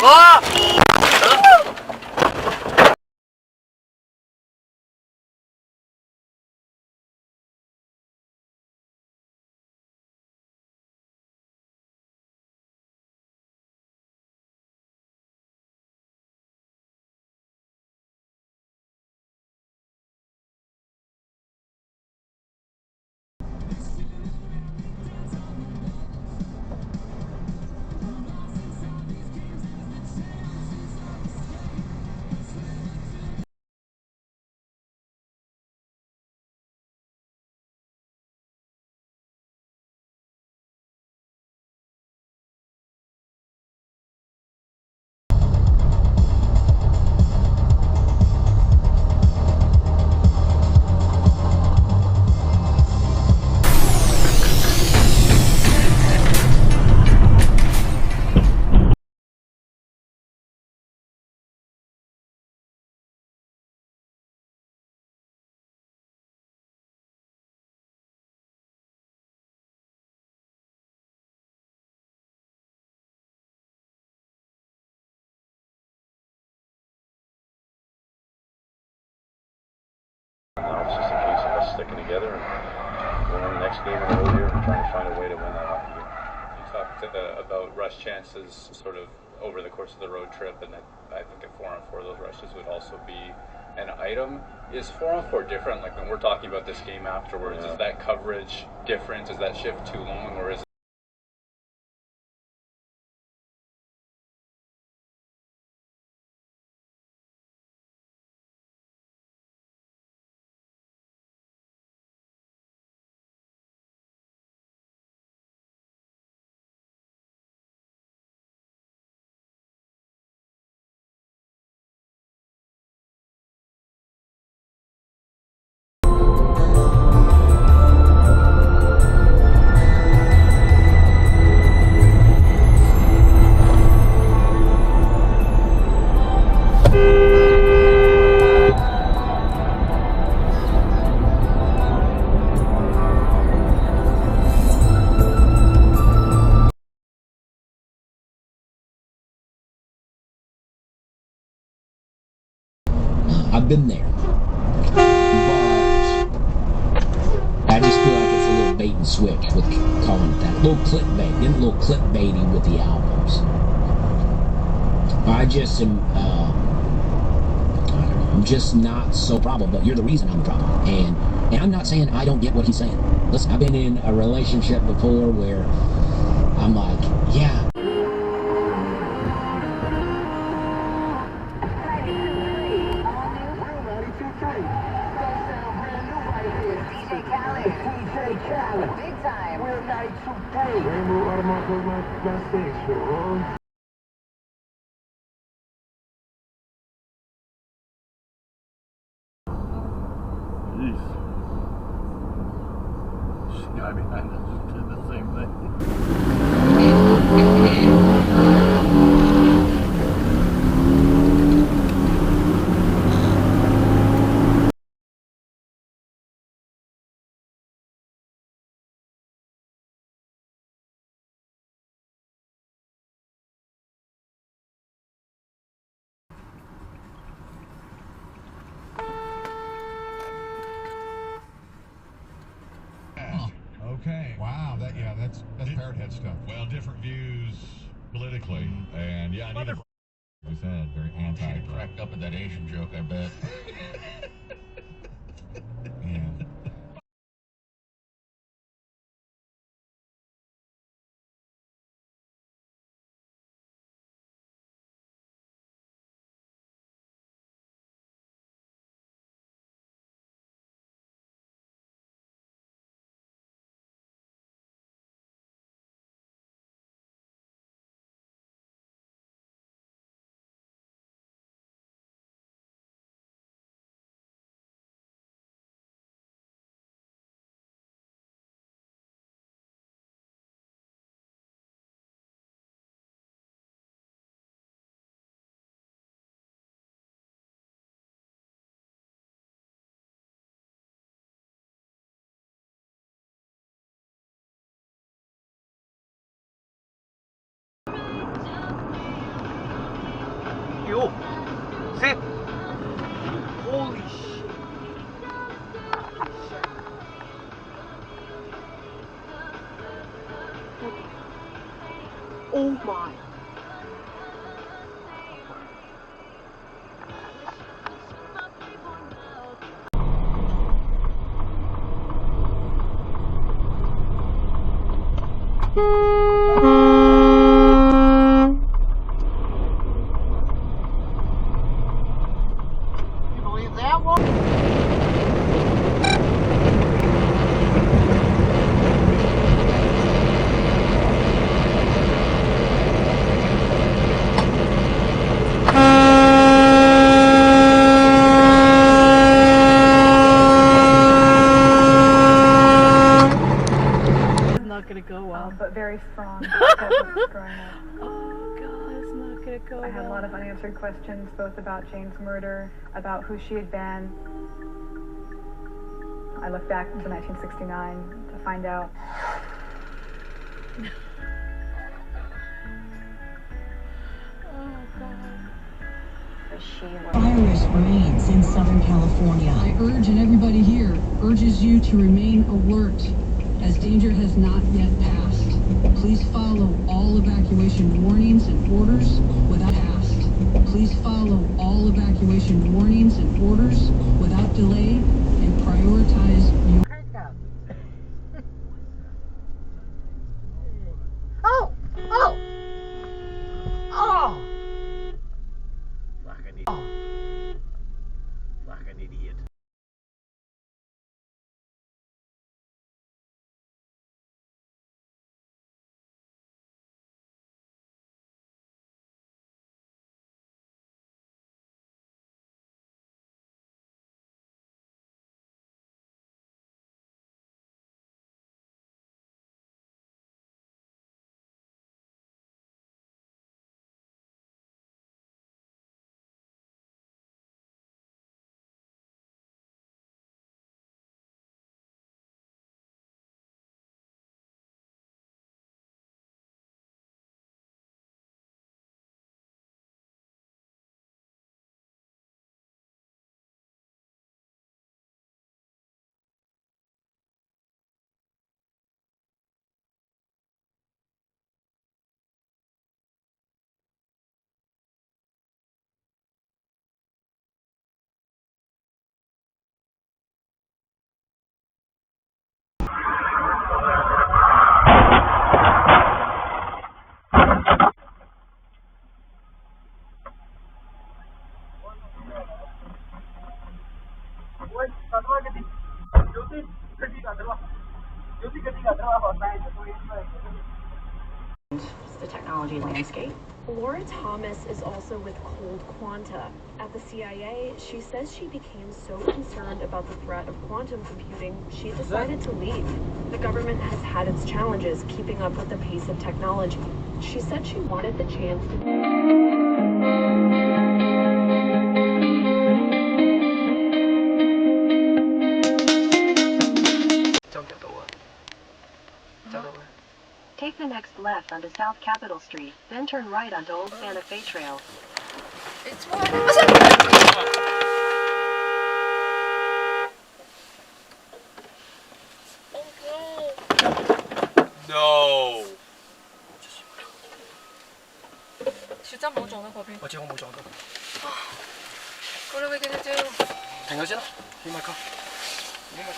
와! Now it's just a case of us sticking together and winning the next game in a row here and trying to find a way to win that hockey game. You talked about rush chances sort of over the course of the road trip, and I think at 4-on-4 those rushes would also be an item. Is 4-on-4 different? Like when we're talking about this game afterwards, is that coverage different? Is that shift too long, or is I've been there, but I just feel like it's a little bait and switch with calling it that. A little clickbait, getting a little clickbaity with the albums. I just am, I don't know, I'm just not so problem, but you're the reason I'm the problem. And I'm not saying I don't get what he's saying. Listen, I've been in a relationship before where I'm like, yeah, Big time. We're 92K. Rainbow Automatic, my station. Jeez. She got behind us did the same thing. Okay. Wow. That's Parrot Head stuff. Well, different views politically, and yeah, I need to. We said very anti. Cracked up at that Asian joke, I bet. Yeah. Yo! Sit! Holy shit! Oh my! You believe that one? Not gonna go well. But very strong. Growing up. Oh god, it's not gonna go I had a well. lot of unanswered questions, both about Jane's murder, about who she had been. I look back to 1969 to find out. Oh god. Virus remains in Southern California. I urge, and everybody here urges you to remain alert as danger has not yet passed. Please follow all evacuation warnings and orders without passed. Please follow all evacuation warnings and orders without delay and prioritize your... Oh! Oh! Oh! Like an idiot. The technology landscape. Laura Thomas is also with Cold Quanta. At the CIA, she says she became so concerned about the threat of quantum computing, she decided to leave. The government has had its challenges keeping up with the pace of technology. She said she wanted the chance Take the next left onto South Capitol Street, then turn right onto Old Santa Fe Trail. It's what? No! 小真冇撞到嗰邊。我知我冇撞到。What are we gonna do? 停咗先啦，起埋佢。起埋佢。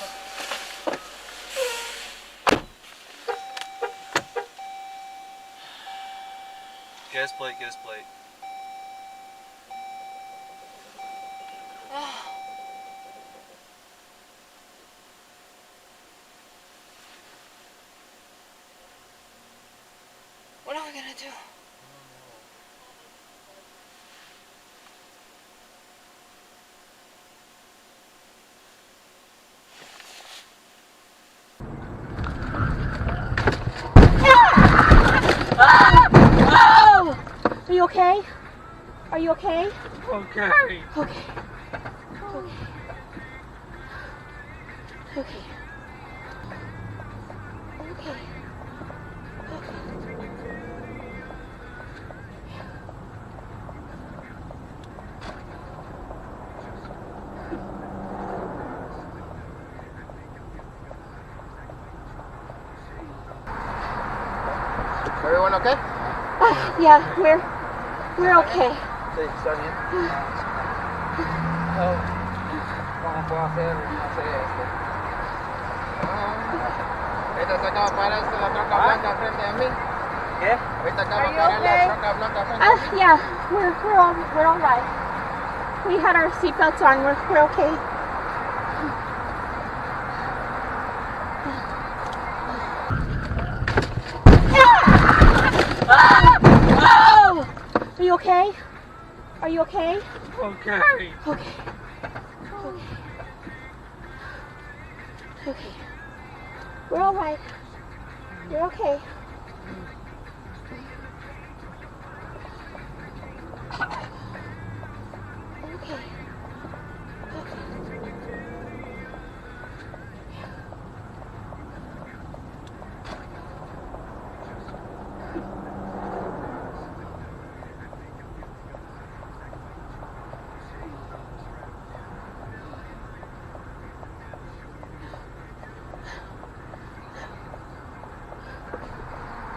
Get his plate, get his plate. What are we gonna do? Are you okay? Are you okay? Okay. Okay. Okay. Okay. Yeah, we're okay. Sí, está bien. ¿Cómo puedo hacer? No sé, ahorita se acaba de parar la troca blanca frente a mí. ¿Qué? Ahorita acaba de parar la troca blanca frente a mí. Yeah, we're all right. We had our seatbelts on. We're okay. Oh! Are you okay? Are you okay? Okay. Okay. Okay. We're all right. We're okay.